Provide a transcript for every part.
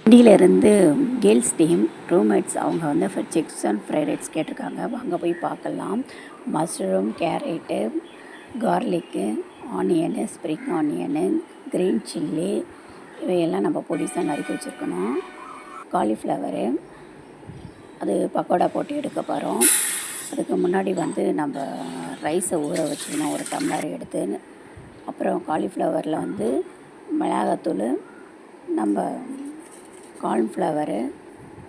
வண்டியிலேருந்து girls team roommates அவங்க வந்து chicken fried rice கேட்டிருக்காங்க. வாங்க போய் பார்க்கலாம். Mushroom, carrot, garlic, onion, spring onion, green chilli இவையெல்லாம் நம்ம பொடிசாக நறுக்கி வச்சுருக்கணும். காலிஃப்ளவரு அது பக்கோடா போட்டு எடுக்க போகிறோம். அதுக்கு முன்னாடி வந்து நம்ம ரைஸை ஊற வச்சுக்கணும் ஒரு டம்ளர் எடுத்து. அப்புறம் காலிஃப்ளவரில் வந்து மிளகாத்தூள், நம்ம கார்ன்ஃப்ளவரு,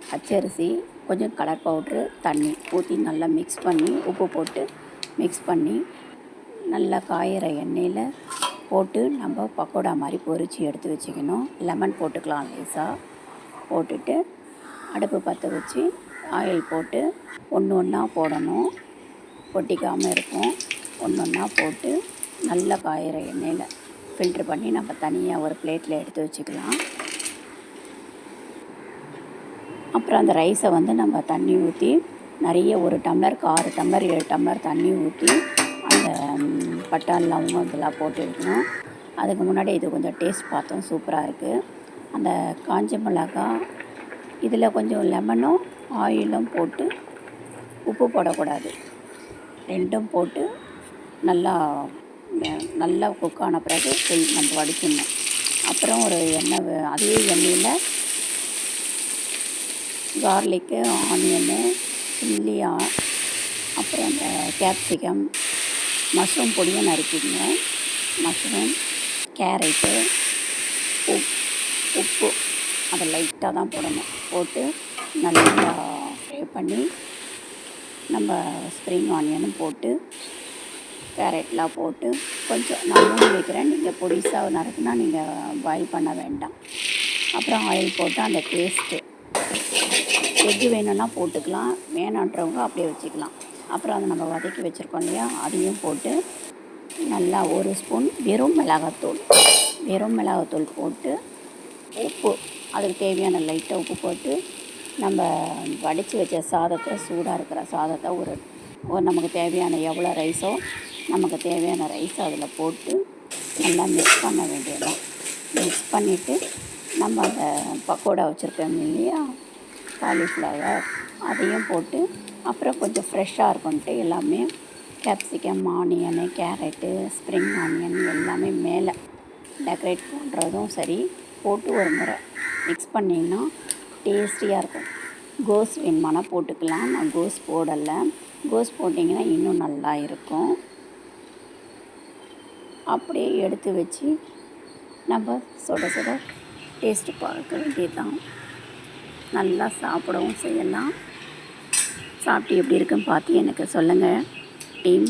பச்சரிசி, கொஞ்சம் கலர் பவுட்ரு, தண்ணி ஊற்றி நல்லா மிக்ஸ் பண்ணி உப்பு போட்டு மிக்ஸ் பண்ணி நல்லா காயிற எண்ணெயில் போட்டு நம்ம பக்கோடா மாதிரி பொரித்து எடுத்து வச்சுக்கணும். லெமன் போட்டுக்கலாம் லேசாக. போட்டுட்டு அடுப்பு பற்ற வச்சு ஆயில் போட்டு ஒன்று ஒன்றா போடணும். ஒட்டிக்காமல் இருக்கும். ஒன்று ஒன்றா போட்டு நல்லா காயிற எண்ணெயில் ஃபில்ட்ரு பண்ணி நம்ம தனியாக ஒரு பிளேட்டில் எடுத்து வச்சுக்கலாம். அப்புறம் அந்த ரைஸை வந்து நம்ம தண்ணி ஊற்றி நிறைய ஒரு டம்ளருக்கு 6 டம்ளர் 7 டம்ளர் தண்ணி ஊற்றி அந்த பட்டை லவங்கம் இதெல்லாம் போட்டு வைக்கணும். அதுக்கு முன்னாடி இது கொஞ்சம் டேஸ்ட் பார்த்தோம், சூப்பராக இருக்குது. அந்த காஞ்ச மிளகாய் இதில் கொஞ்சம் லெமனும் ஆயிலும் போட்டு உப்பு போடக்கூடாது, ரெண்டும் போட்டு நல்லா குக் ஆன பிறகு நம்ம வடிக்கணும். அப்புறம் ஒரு எண்ணெய் அதே எண்ணெயில் கார்லிக்கு, ஆனியனு, சில்லி, அப்புறம் அந்த கேப்சிகம், மஷ்ரூம் பொடியும் நறுக்கிங்க. மஷ்ரூம், கேரட்டு, உப்பு அதை லைட்டாக தான் போடணும். போட்டு நல்லா ஃப்ரை பண்ணி நம்ம ஸ்ப்ரிங் ஆனியனும் போட்டு கேரட்லாம் போட்டு கொஞ்சம் நான் மூடி வைக்கிறேன். நீங்கள் பொடிசாக நறுக்குனா நீங்கள் பாயில் பண்ண வேண்டாம். அப்புறம் ஆயில் போட்டு அந்த டேஸ்ட்டு எக்கு வேணும்னா போட்டுக்கலாம், வேணான்றவங்க அப்படியே வச்சுக்கலாம். அப்புறம் அதை நம்ம வதக்கி வச்சுருக்கோம் இல்லையா, அதையும் போட்டு நல்லா ஒரு ஸ்பூன் வெறும் மிளகாத்தூள் போட்டு உப்பு அதுக்கு தேவையான லைட்டாக உப்பு போட்டு நம்ம வடித்து வச்ச சாதத்தை, சூடாக இருக்கிற சாதத்தை ஒரு நமக்கு தேவையான எவ்வளோ ரைஸோ நமக்கு தேவையான ரைஸை அதில் போட்டு நல்லா மிக்ஸ் பண்ண வேண்டியதான். மிக்ஸ் பண்ணிவிட்டு நம்ம அந்த பக்கோடா வச்சுருக்கோம் இல்லையா, காலிஃப்ளவர் அதையும் போட்டு அப்புறம் கொஞ்சம் ஃப்ரெஷ்ஷாக இருக்கும்ன்ட்டு எல்லாமே capsicum, onion, carrot, spring onion எல்லாமே மேலே டெக்கரேட் பண்ணுறதும் சரி போட்டு ஒரு முறை மிக்ஸ் பண்ணிங்கன்னா டேஸ்டியாக இருக்கும். கோஸ் வேணுமானா போட்டுக்கலாம், நான் கோஸ் போடலை. கோஸ் போட்டிங்கன்னா இன்னும் நல்லா இருக்கும். அப்படியே எடுத்து வச்சு நம்ம சுட சுட டேஸ்ட்டு பார்க்க வேண்டியதுதான். நல்லா சாப்பிடவும் செய்யலாம். சாப்பிட்டு எப்படி இருக்குன்னு பார்த்து எனக்கு சொல்லுங்கள் டீம்.